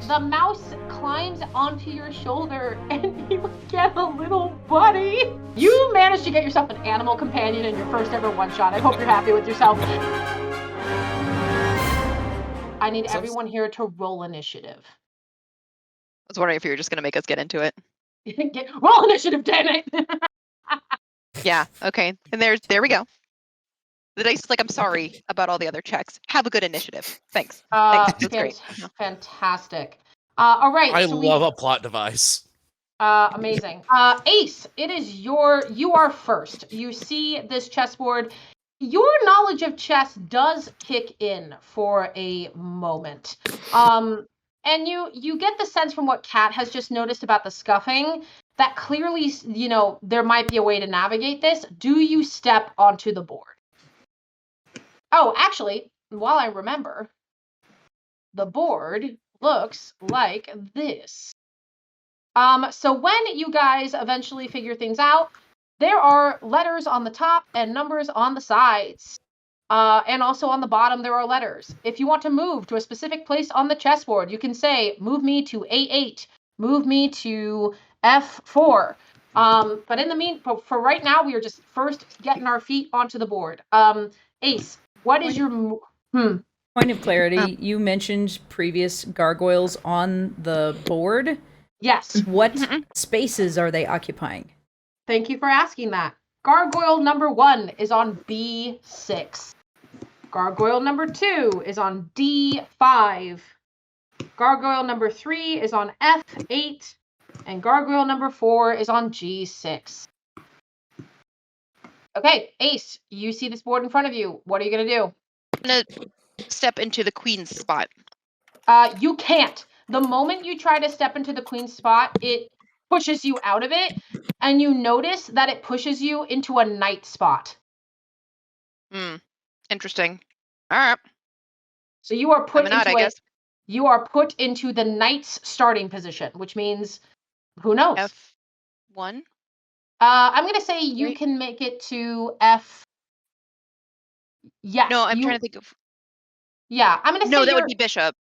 the mouse climbs onto your shoulder and you get a little buddy. You managed to get yourself an animal companion in your first ever one-shot. I hope you're happy with yourself. I need everyone here to roll initiative. I was wondering if you were just going to make us get into it. Roll initiative, damn it! Yeah, okay. And there we go. The dice is like, I'm sorry about all the other checks. Have a good initiative. Thanks. Thanks. That's great. Fantastic. All right. I love a plot device. Amazing. Ace, you are first. You see this chessboard. Your knowledge of chess does kick in for a moment. And you get the sense from what Kat has just noticed about the scuffing that clearly, there might be a way to navigate this. Do you step onto the board? Oh, actually, while I remember, the board looks like this. So when you guys eventually figure things out, there are letters on the top and numbers on the sides. And also on the bottom, there are letters. If you want to move to a specific place on the chessboard, you can say, move me to A8, move me to F4. But in the for right now, we are just first getting our feet onto the board. Ace, what is your... Point of clarity, you mentioned previous gargoyles on the board. Yes. What spaces are they occupying? Thank you for asking that. Gargoyle number 1 is on B6. Gargoyle number 2 is on D5. Gargoyle number 3 is on F8. And gargoyle number 4 is on G6. Okay, Ace, you see this board in front of you. What are you going to do? I'm going to step into the queen's spot. You can't. The moment you try to step into the queen's spot, it pushes you out of it, and you notice that it pushes you into a knight spot. Interesting. All right. So you are put you are put into the knight's starting position, which means who knows? F1. I'm gonna say you can make it to F. Yes. No, I'm trying to think of. Yeah, I'm gonna say. No, that would be bishop.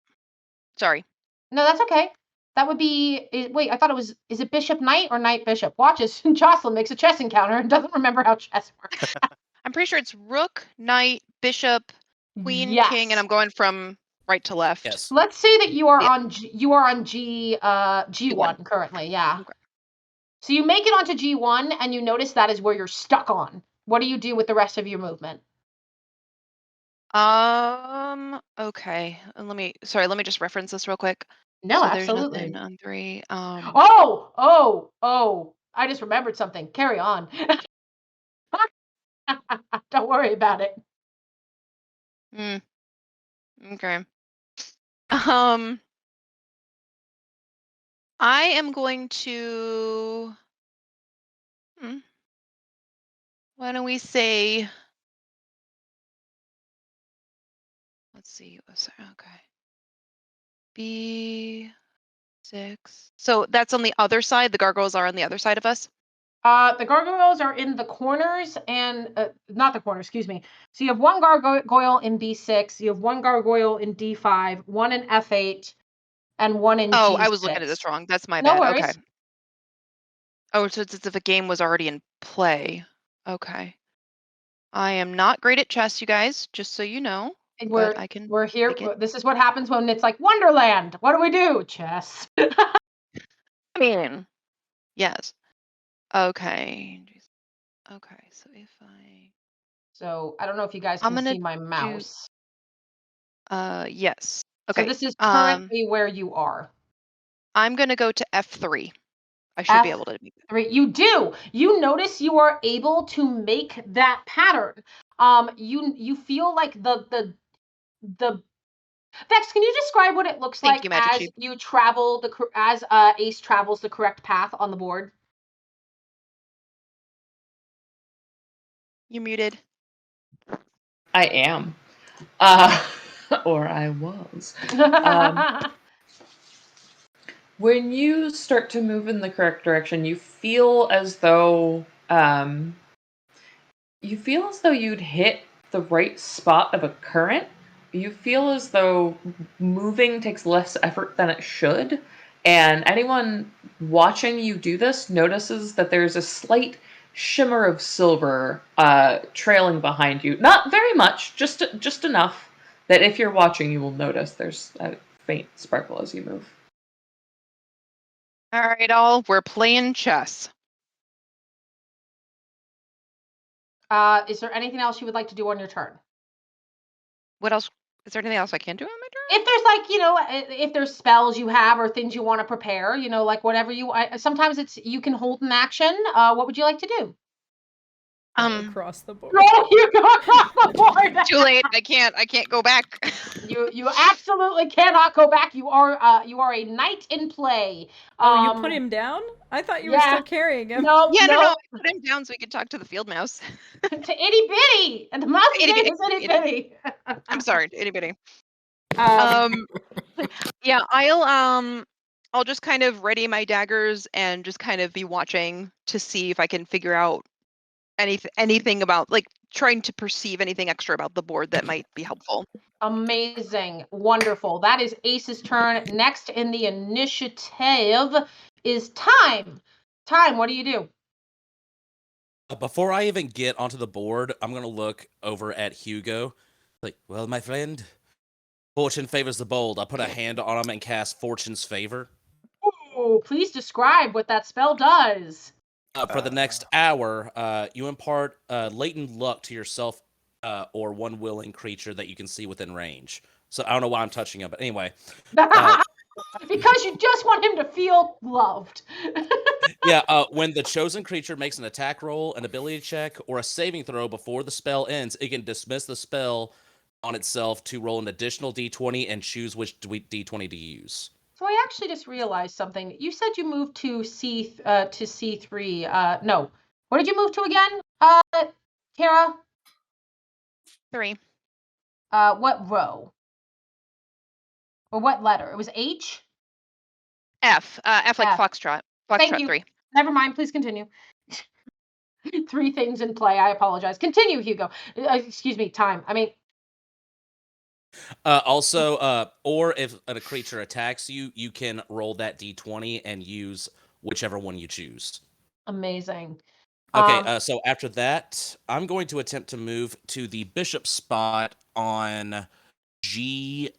Sorry. No, that's okay. That would be. Wait, I thought it was. Is it bishop knight or knight bishop? Watch as Jocelyn makes a chess encounter and doesn't remember how chess works. I'm pretty sure it's rook, knight, bishop, queen, king, and I'm going from right to left. Yes. Let's say that you are on G1 currently. Yeah. Okay. So you make it onto G1 and you notice that is where you're stuck on. What do you do with the rest of your movement? Okay. Let me just reference this real quick. No, so absolutely. There's nothing on 3. Oh! I just remembered something. Carry on. Don't worry about it. Okay. I am going to. Why don't we say? Let's see. Okay. B6. So that's on the other side. The gargoyles are on the other side of us. The gargoyles are in the corners and not the corners. Excuse me. So you have one gargoyle in B6. You have one gargoyle in D5. One in F8. And one in G6. I was looking at this wrong. That's my no bad. Worries. Okay. Oh, so it's as if a game was already in play. Okay. I am not great at chess, you guys, just so you know. We're here. This is what happens when it's like Wonderland. What do we do? Chess. I mean, yes. Okay. Okay, so if I... So I don't know if you guys can see my mouse. Yes. Okay. So this is currently where you are. I'm going to go to F3. I should be able to make that. You do. You notice you are able to make that pattern. You feel like the Vex, can you describe what it looks like as you travel as Ace travels the correct path on the board? You muted. I am. Or I was. When you start to move in the correct direction, you feel as though you'd hit the right spot of a current, you feel as though moving takes less effort than it should, and anyone watching you do this notices that there's a slight shimmer of silver trailing behind you. Not very much, just enough that if you're watching, you will notice there's a faint sparkle as you move. All right, all. We're playing chess. Is there anything else you would like to do on your turn? What else? Is there anything else I can do on my turn? If there's if there's spells you have or things you want to prepare, like whatever sometimes you can hold an action. What would you like to do? Across the board. No, you go across the board. Too late. I can't go back. You absolutely cannot go back. You are a knight in play. You put him down? I thought you were still carrying him. No. I put him down so we could talk to the field mouse. To itty bitty, and the mouse name is itty bitty. I'm sorry, itty bitty. Yeah, I'll just kind of ready my daggers and just kind of be watching to see if I can figure out anything about, like, trying to perceive anything extra about the board that might be helpful. Amazing. Wonderful. That is Ace's turn. Next in the initiative is Time. Time, what do you do? Before I even get onto the board, I'm going to look over at Hugo. Like, well, my friend, fortune favors the bold. I'll put a hand on him and cast Fortune's Favor. Oh, please describe what that spell does. For the next hour, you impart latent luck to yourself or one willing creature that you can see within range. So I don't know why I'm touching him, but anyway. Because you just want him to feel loved. Yeah, when the chosen creature makes an attack roll, an ability check, or a saving throw before the spell ends, it can dismiss the spell on itself to roll an additional d20 and choose which d20 to use. So I actually just realized something. You said you moved to C3. No. What did you move to again, Kara? 3. What row? Or what letter? It was H? F. F like F. Foxtrot. Thank Foxtrot you. 3. Never mind. Please continue. 3 things in play. I apologize. Continue, Hugo. Excuse me. Time. I mean. Also, or if a creature attacks you, you can roll that d20 and use whichever one you choose. Amazing. Okay, so after that, I'm going to attempt to move to the bishop spot on G1.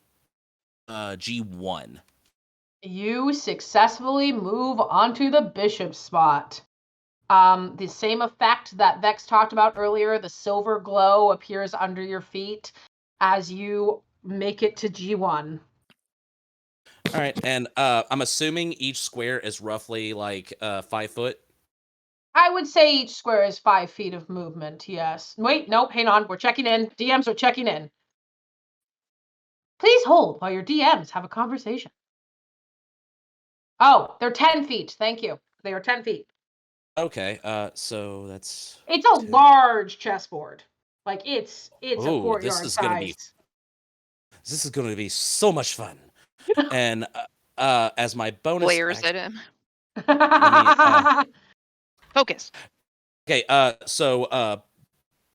You successfully move onto the bishop spot. The same effect that Vex talked about earlier, the silver glow appears under your feet as you make it to G1. All right, and I'm assuming each square is roughly like 5 foot. I would say each square is 5 feet of movement, yes. Wait, nope, hang on. We're checking in. DMs are checking in. Please hold while your DMs have a conversation. Oh, they're 10 feet. Thank you. They are 10 feet. Okay, so that's... It's a large chessboard. Like, it's a courtyard this is size. This is going to be so much fun. And as my bonus... Blares at him. Focus. Okay, so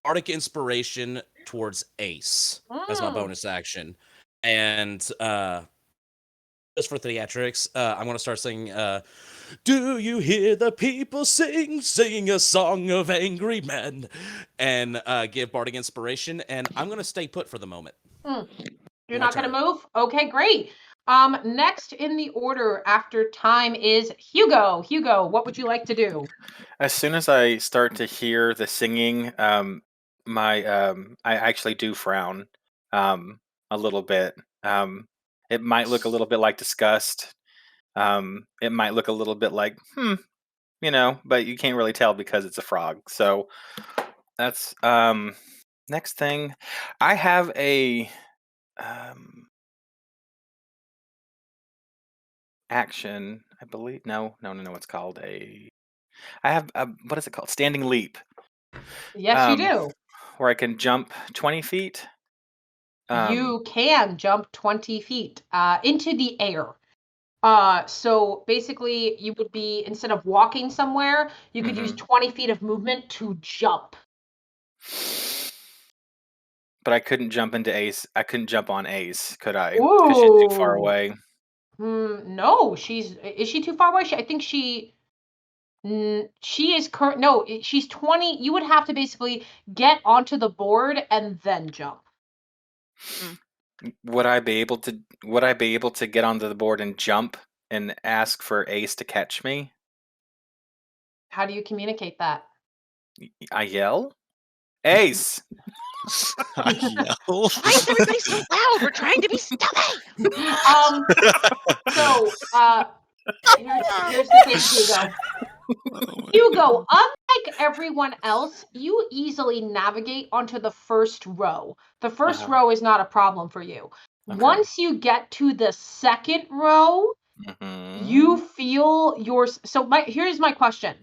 Bardic Inspiration towards Ace as my bonus action. And just for theatrics, I'm going to start singing, do you hear the people sing a song of angry men? And give Bardic Inspiration, and I'm going to stay put for the moment. You're not going to move? Okay, great. Next in the order after Time is Hugo. Hugo, what would you like to do? As soon as I start to hear the singing, I actually do frown a little bit. It might look a little bit like disgust. It might look a little bit like, but you can't really tell because it's a frog. So that's next thing. I have a action, I believe. No. It's called I have a, what is it called? Standing leap. Yes, you do. Where I can jump 20 feet. You can jump 20 feet into the air. So basically, you would be, instead of walking somewhere, you could use 20 feet of movement to jump. But I couldn't jump into Ace. I couldn't jump on Ace, could I? Because she's too far Ooh. away. No, is she too far away? I think she is current. No, she's 20. You would have to basically get onto the board and then jump. Would I be able to get onto the board and jump and ask for Ace to catch me? How do you communicate that? I yell, Ace. I know. Why is everybody so loud? We're trying to be stealthy. So, here's the thing, Hugo. Hugo, unlike everyone else, you easily navigate onto the first row. The first row is not a problem for you. Okay. Once you get to the second row, you feel here's my question.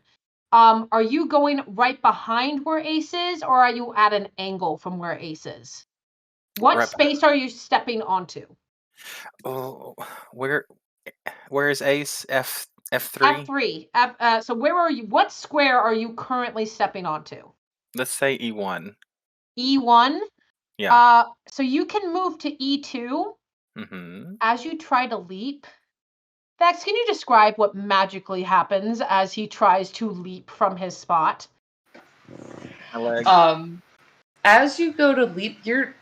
Are you going right behind where Ace is, or are you at an angle from where Ace is? What space are you stepping onto? Oh, where is Ace? F3? F3. So where are you? What square are you currently stepping onto? Let's say E1. E1? Yeah. So you can move to E2 as you try to leap. Vex, can you describe what magically happens as he tries to leap from his spot? My leg. As you go to leap, your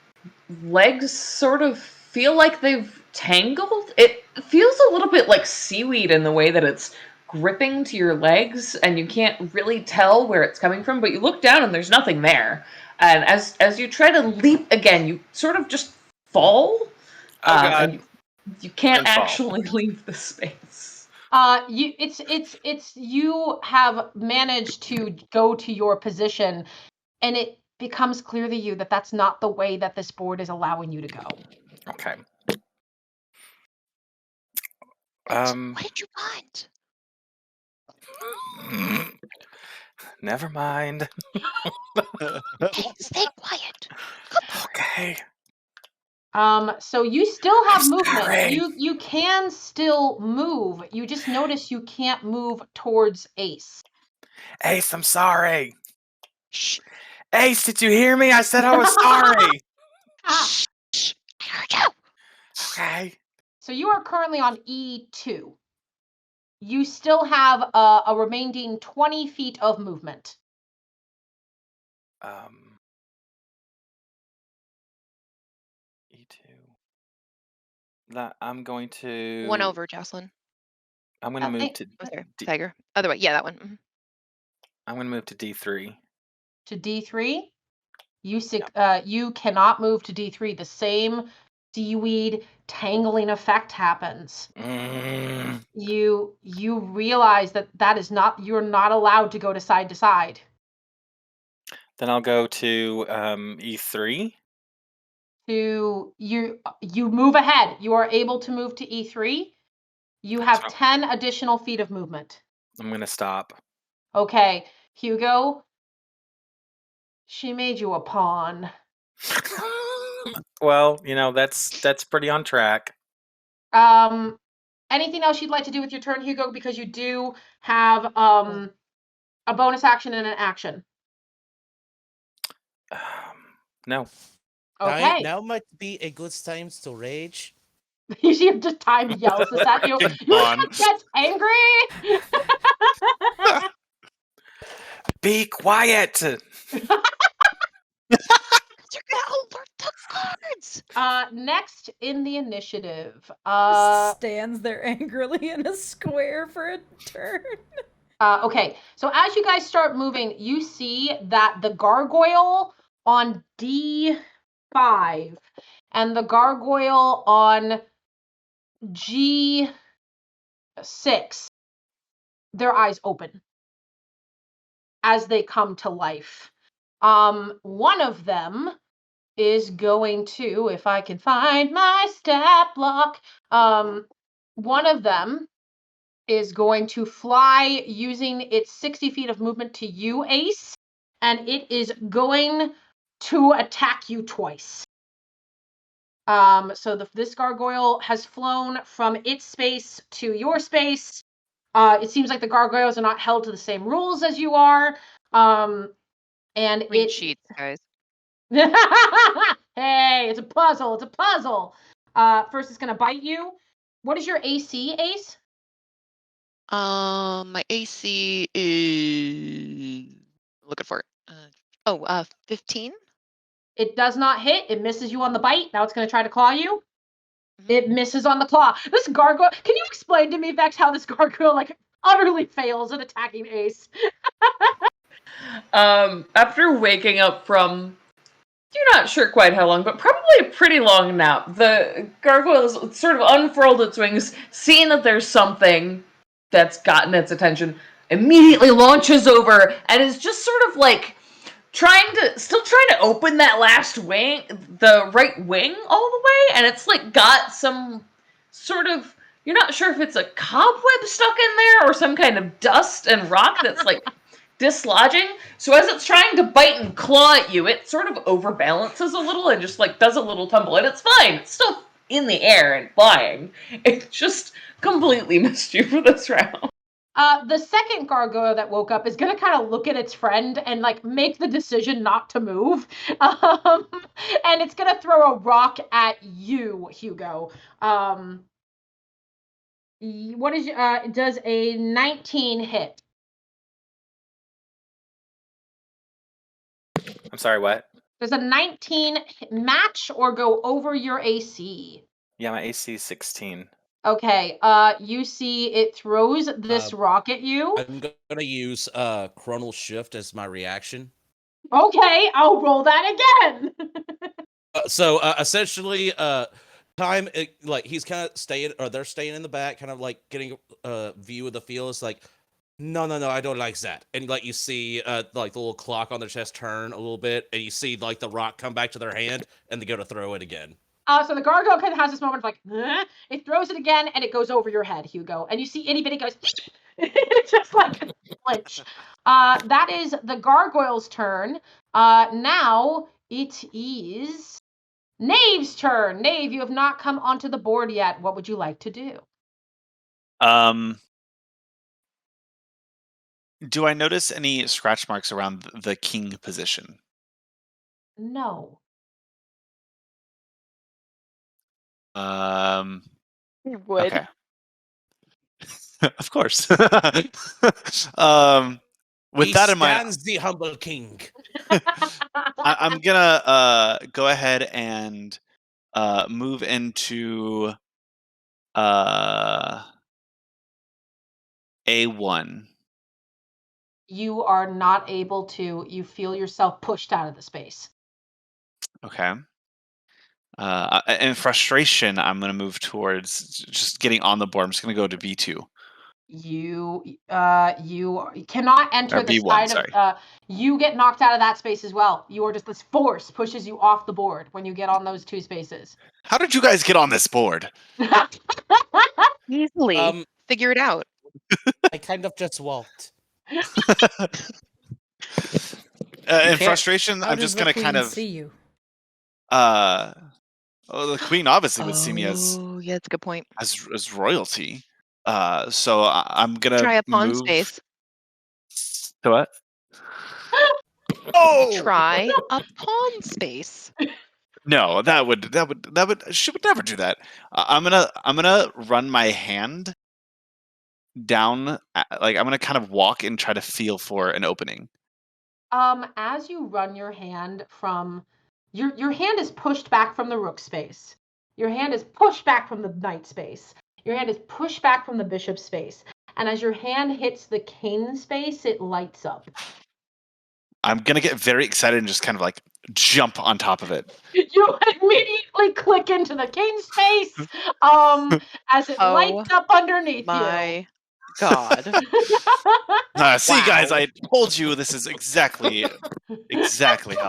legs sort of feel like they've tangled. It feels a little bit like seaweed in the way that it's gripping to your legs, and you can't really tell where it's coming from, but you look down and there's nothing there. And as you try to leap again, you sort of just fall. God. And you can't And fall. actually leave the space. You have managed to go to your position, and it becomes clear to you that that's not the way that this board is allowing you to go. Okay. What did you want? Never mind. Hey, stay quiet. Okay. So you still have I'm movement. sorry. You can still move. You just notice you can't move towards Ace. Ace, I'm sorry. Shh. Ace, did you hear me? I said I was sorry. Shh. I heard you. Okay. So you are currently on E2. You still have a remaining 20 feet of movement. E2. That I'm going to. 1 over, Jocelyn. I'm going to move to. Oh, sorry, Tiger. Other way. Yeah, that one. I'm going to move to D3. To D3? You cannot move to D3. The same seaweed tangling effect happens. You realize that is not, you're not allowed to go to side. Then I'll go to E3. You move ahead. You are able to move to E3. You have 10 additional feet of movement. I'm going to stop. Okay, Hugo. She made you a pawn. Well, that's pretty on track. Anything else you'd like to do with your turn, Hugo? Because you do have a bonus action and an action. No. Okay. Now might be a good time to rage. You see him just time yells this at you. You get angry. Be quiet. You're gonna alert the guards. Next in the initiative. Stands there angrily in a square for a turn. Okay, so as you guys start moving, you see that the gargoyle on D5 and the gargoyle on G6, their eyes open as they come to life. One of them is going to, if I can find my stat block, one of them is going to fly using its 60 feet of movement to you, Ace, and it is going to attack you twice. So this gargoyle has flown from its space to your space. It seems like the gargoyles are not held to the same rules as you are. And Read sheets, guys. Hey, Okay, it's a puzzle. It's a puzzle. First, it's gonna bite you. What is your AC, Ace? My AC is looking for it. 15. It does not hit. It misses you on the bite. Now it's gonna try to claw you. Mhm. It misses on the claw. This gargoyle. Can you explain to me, Vex, how this gargoyle like utterly fails at attacking Ace? After waking up from, you're not sure quite how long, but probably a pretty long nap, the gargoyle has sort of unfurled its wings, seeing that there's something that's gotten its attention, immediately launches over and is just sort of like still trying to open that last wing, the right wing all the way, and it's like got some sort of, you're not sure if it's a cobweb stuck in there or some kind of dust and rock that's like dislodging. So as it's trying to bite and claw at you, it sort of overbalances a little and just like does a little tumble, and it's fine. It's still in the air and flying. It just completely missed you for this round. The second gargoyle that woke up is gonna kind of look at its friend and like make the decision not to move, and it's gonna throw a rock at you, Hugo. What is does a 19 hit? I'm sorry, what? Does a 19 match or go over your AC? Yeah, my AC is 16. Okay, you see it throws this rock at you. I'm gonna use Chronal Shift as my reaction. Okay, I'll roll that again. Essentially, time like he's kind of staying, or they're staying in the back, kind of like getting a view of the field. It's like, no, I don't like that. And like you see, like the little clock on their chest turn a little bit, and you see like the rock come back to their hand, and they go to throw it again. So the gargoyle kind of has this moment of like, huh? It throws it again, and it goes over your head, Hugo. And you see itty bitty goes, it's just like a flinch. That is the gargoyle's turn. Now it is Knave's turn. Knave, you have not come onto the board yet. What would you like to do? Do I notice any scratch marks around the king position? No. You would. Okay. Of course. With He that in mind, stands the humble king. I'm gonna go ahead and move into A1. You are not able to. You feel yourself pushed out of the space. Okay. In frustration, I'm gonna move towards just getting on the board. I'm just gonna go to B2. You cannot enter Or the B1, side of. You get knocked out of that space as well. You are just, this force pushes you off the board when you get on those two spaces. How did you guys get on this board? Easily. Figure it out. I kind of just walked. In frustration, How I'm does just the gonna queen kind of see you? the queen obviously would see me as Yeah, that's a good point. as royalty. So I'm gonna Try a pawn move space. to what? Oh, Try a pawn space. no, she would never do that. I'm gonna run my hand down, like I'm gonna kind of walk and try to feel for an opening. As you run your hand from your hand is pushed back from the rook space. Your hand is pushed back from the knight space. Your hand is pushed back from the bishop space. And as your hand hits the king space, it lights up. I'm gonna get very excited and just kind of like jump on top of it. You immediately click into the king space as it lights up underneath My God. See, guys, Wow. I told you this is exactly how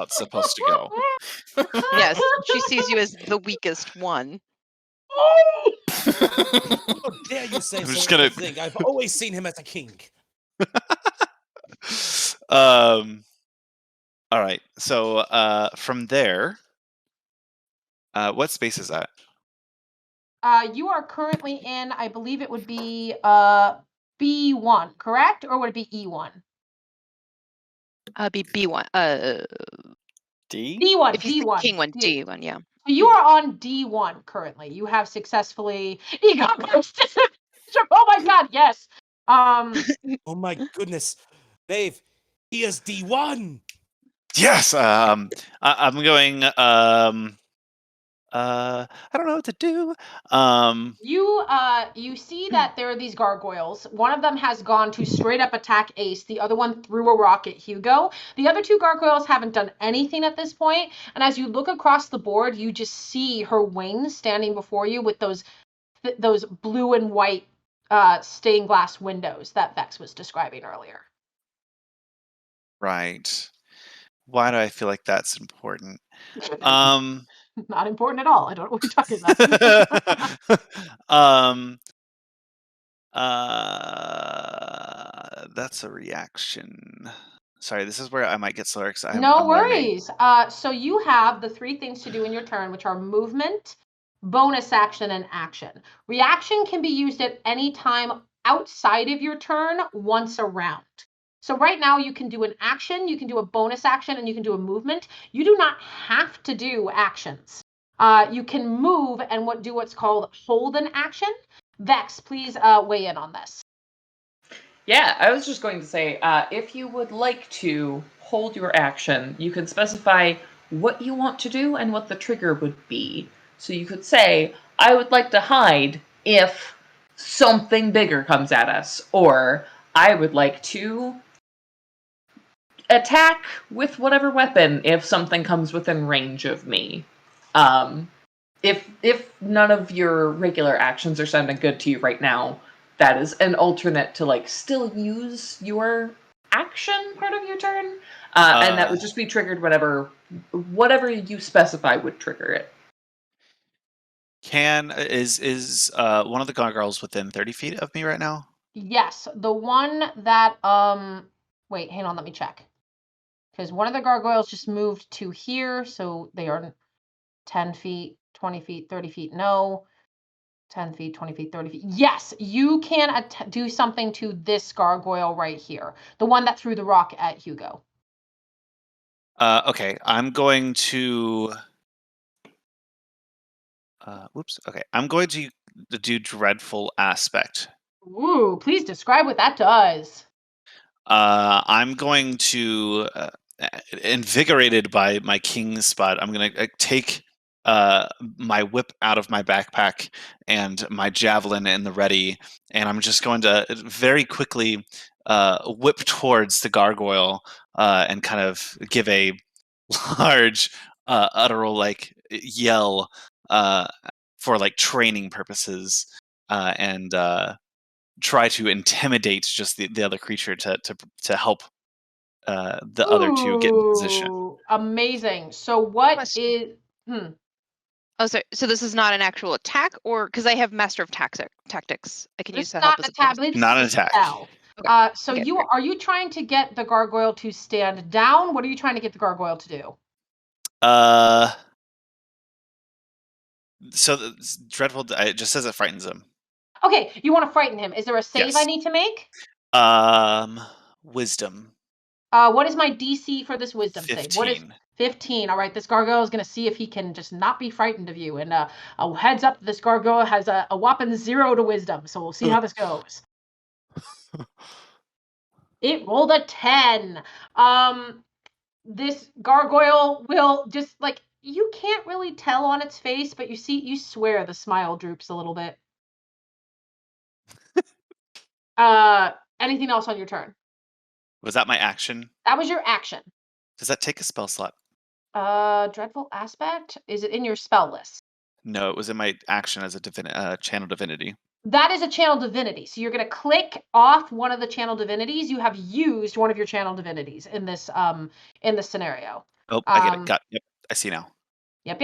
it's supposed to go. Yes, she sees you as the weakest one. How dare you say I'm such just a gonna- thing? I've always seen him as a king. All right. So from there, what space is that? You are currently in, I believe it would be B1, correct? Or would it be E1? Be B1. D? D1. If you think D1. king went D1, yeah. So you are on D1 currently. You have successfully. He got posted. Oh my god! Yes. Oh my goodness, Dave, he is D1. Yes. I'm going. I don't know what to do. You see that there are these gargoyles. One of them has gone to straight up attack Ace. The other one threw a rock at Hugo. The other two gargoyles haven't done anything at this point. And as you look across the board, you just see her wings standing before you with those blue and white stained glass windows that Vex was describing earlier. Right. Why do I feel like that's important? Not important at all. I don't know what you're talking about. That's a reaction. Sorry, this is where I might get slower because I'm No learning. worries. So you have the 3 things to do in your turn, which are movement, bonus action, and action. Reaction can be used at any time outside of your turn once a round. So right now you can do an action, you can do a bonus action, and you can do a movement. You do not have to do actions. You can move and do what's called hold an action. Vex, please weigh in on this. Yeah, I was just going to say, if you would like to hold your action, you can specify what you want to do and what the trigger would be. So you could say, I would like to hide if something bigger comes at us, or I would like to attack with whatever weapon if something comes within range of me. If none of your regular actions are sounding good to you right now, that is an alternate to like still use your action part of your turn, and that would just be triggered whatever you specify would trigger it. Is one of the gargoyles within 30 feet of me right now? Yes, the one that wait, hang on, let me check. Because one of the gargoyles just moved to here, so they are 10 feet, 20 feet, 30 feet. No. 10 feet, 20 feet, 30 feet. Yes, you can do something to this gargoyle right here. The one that threw the rock at Hugo. Okay, I'm going to... Okay, I'm going to do Dreadful Aspect. Ooh, please describe what that does. I'm going to, invigorated by my king spot, I'm going to take my whip out of my backpack and my javelin in the ready, and I'm just going to very quickly whip towards the gargoyle and kind of give a large, utteral like yell for like training purposes, and try to intimidate just the other creature to help the other two get in position. Ooh, amazing. So what Question. is Oh, sorry. So this is not an actual attack, or because I have Master of Tactics, I can this use is to help not as an a attack. I bonus. believe this Not is an a attack. spell. Okay. So Okay, are you trying to get the gargoyle to stand down? What are you trying to get the gargoyle to do? So Dreadful, it just says it frightens him. Okay, you want to frighten him. Is there a save I Yes. need to make? Wisdom. What is my DC for this wisdom 15. save? What is 15? All right, this gargoyle is going to see if he can just not be frightened of you. And a heads up, this gargoyle has a whopping 0 to wisdom. So we'll see how this goes. It rolled a 10. This gargoyle will just like, you can't really tell on its face, but you swear the smile droops a little bit. Anything else on your turn? Was that my action? That was your action. Does that take a spell slot? Dreadful Aspect? Is it in your spell list? No, it was in my action as a channel divinity. That is a channel divinity. So you're going to click off one of the channel divinities. You have used one of your channel divinities in this scenario. Oh, I get it. Yep, I see now. Yep.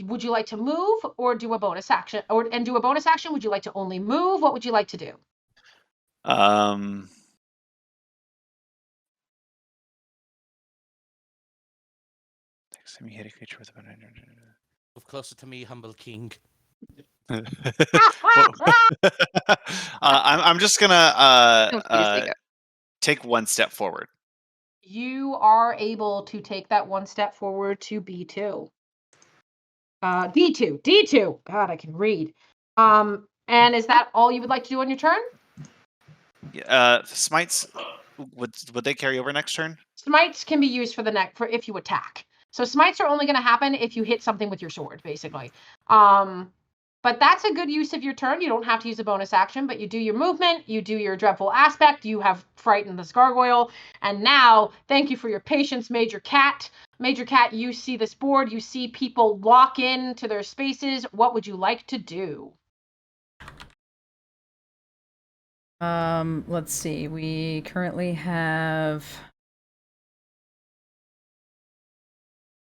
Would you like to move or do a bonus action? And do a bonus action? Would you like to only move? What would you like to do? Let me hit a creature with a Move closer to me, humble king. I'm just gonna Don't tease the guy. take one step forward. you are able to take that one step forward to B2. D2. God, I can read. And is that all you would like to do on your turn? Smites, would they carry over next turn? Smites can be used for if you attack. So smites are only going to happen if you hit something with your sword, basically. But that's a good use of your turn. You don't have to use a bonus action, but you do your movement, you do your dreadful aspect, you have frightened this gargoyle, and now, thank you for your patience, Major Cat. Major Cat, you see this board, you see people lock into their spaces. What would you like to do? Let's see. We currently have...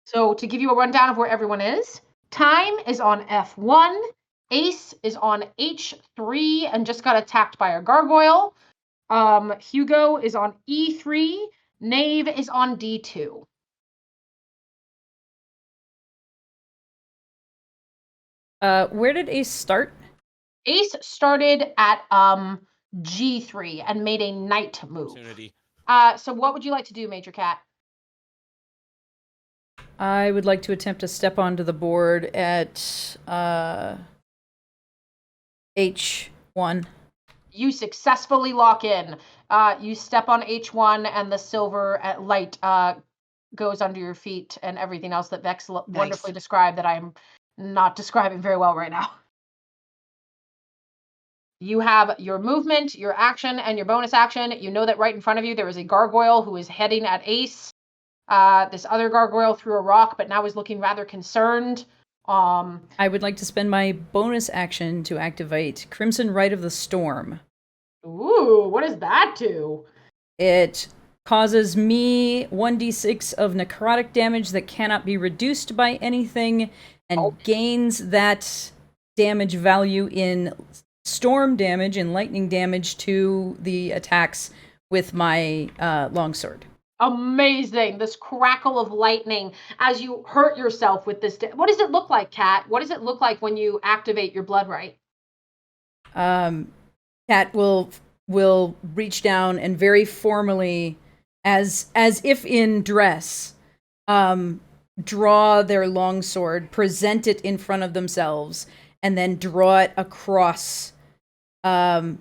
So to give you a rundown of where everyone is, Time is on F1, Ace is on H3 and just got attacked by a gargoyle. Hugo is on E3, Knave is on D2. Where did Ace start? Ace started at G3 and made a knight move. So what would you like to do, Major Cat? I would like to attempt to step onto the board at H1. You successfully lock in. You step on H1 and the silver light goes under your feet and everything else that Vex wonderfully described that I'm not describing very well right now. You have your movement, your action, and your bonus action. You know that right in front of you there is a gargoyle who is heading at Ace. This other gargoyle threw a rock, but now is looking rather concerned. I would like to spend my bonus action to activate Crimson Rite of the Storm. Ooh, what does that do? It causes me 1d6 of necrotic damage that cannot be reduced by anything, and gains that damage value in storm damage and lightning damage to the attacks with my longsword. Amazing. This crackle of lightning as you hurt yourself with this. What does it look like, Kat? What does it look like when you activate your blood right? Kat will reach down and very formally, as if in dress, draw their longsword, present it in front of themselves, and then draw it across a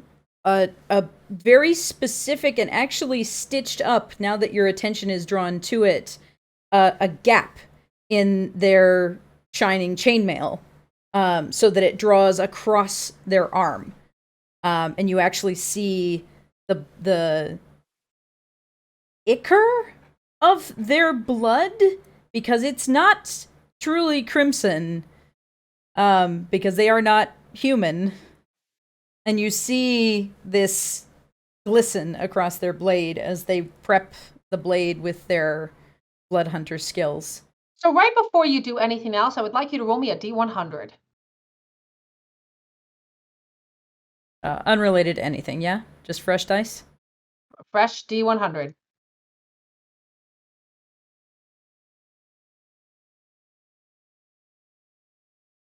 very specific and actually stitched up, now that your attention is drawn to it, a gap in their shining chainmail, so that it draws across their arm. And you actually see the ichor of their blood, because it's not truly crimson, because they are not human. And you see this glisten across their blade as they prep the blade with their blood hunter skills. So right before you do anything else, I would like you to roll me a D100. Unrelated to anything, yeah? Just fresh dice? Fresh D100.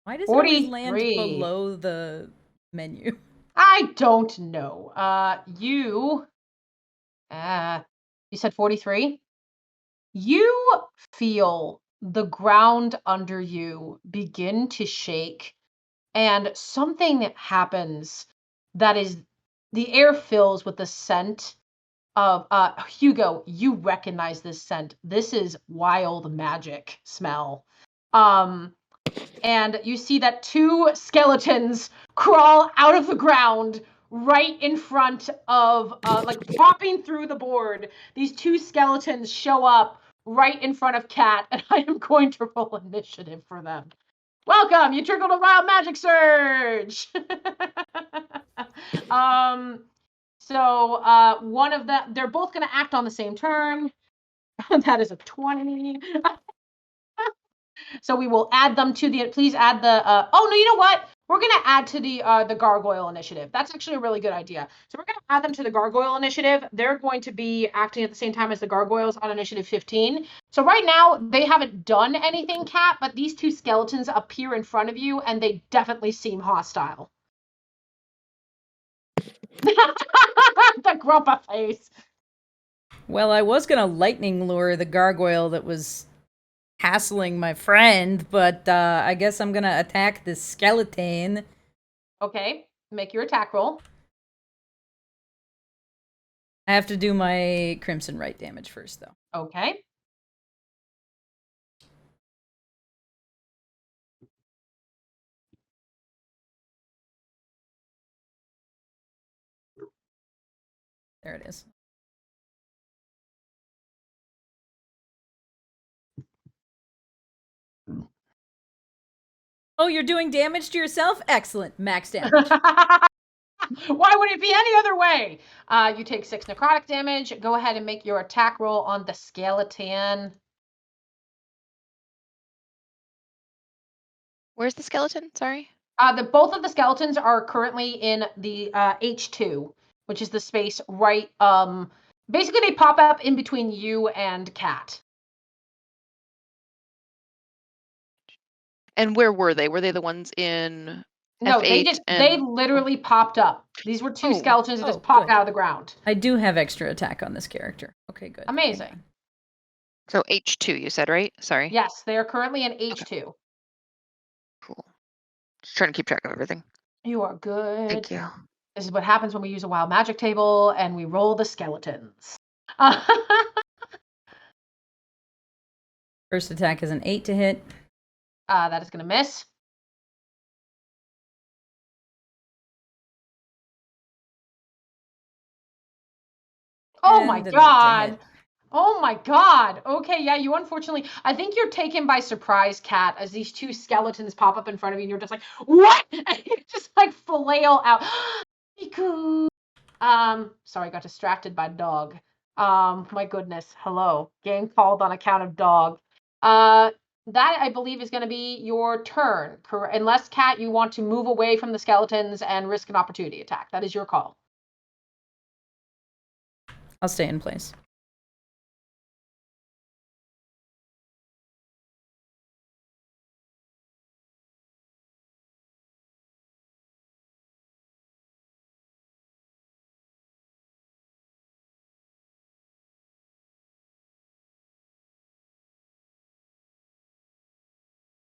Why does it always land below the menu? I don't know. You said 43? You feel the ground under you begin to shake, and something happens that is, the air fills with the scent of, Hugo, you recognize this scent. This is wild magic smell. And you see that two skeletons crawl out of the ground right in front of, popping through the board. These two skeletons show up right in front of Kat, and I am going to roll initiative for them. Welcome, you triggered a wild magic surge! One of them, they're both going to act on the same turn. That is a 20. So we will add them to the, please add the, you know what? We're going to add to the gargoyle initiative. That's actually a really good idea. So we're going to add them to the gargoyle initiative. They're going to be acting at the same time as the gargoyles on initiative 15. So right now, they haven't done anything, Kat, but these two skeletons appear in front of you, and they definitely seem hostile. The grumpa face. Well, I was gonna lightning lure the gargoyle that was hassling my friend, but I guess I'm gonna attack the skeleton. Okay, make your attack roll. I have to do my Crimson Right damage first, though. Okay. There it is. Oh, you're doing damage to yourself? Excellent. Max damage. Why would it be any other way? You take 6 necrotic damage. Go ahead and make your attack roll on the skeleton. Where's the skeleton? Sorry. Both of the skeletons are currently in the H2, which is the space right. Basically, they pop up in between you and Kat. And where were they? Were they the ones in No, F8 they literally popped up. These were 2 skeletons that just popped good. out of the ground. I do have extra attack on this character. Okay, good. Amazing. So H2, you said, right? Sorry. Yes, they are currently in H2. Okay. Cool. Just trying to keep track of everything. You are good. Thank you. This is what happens when we use a wild magic table and we roll the skeletons. First attack is an 8 to hit. That is going to miss. Oh my And an 8 to god. hit. Oh my god. Okay, yeah, you unfortunately, I think you're taken by surprise, Kat, as these 2 skeletons pop up in front of you and you're just like, what? And you just like flail out. Miku. Sorry, I got distracted by dog. My goodness. Hello. Game called on account of dog. That I believe is going to be your turn. Unless, Kat, you want to move away from the skeletons and risk an opportunity attack. That is your call. I'll stay in place.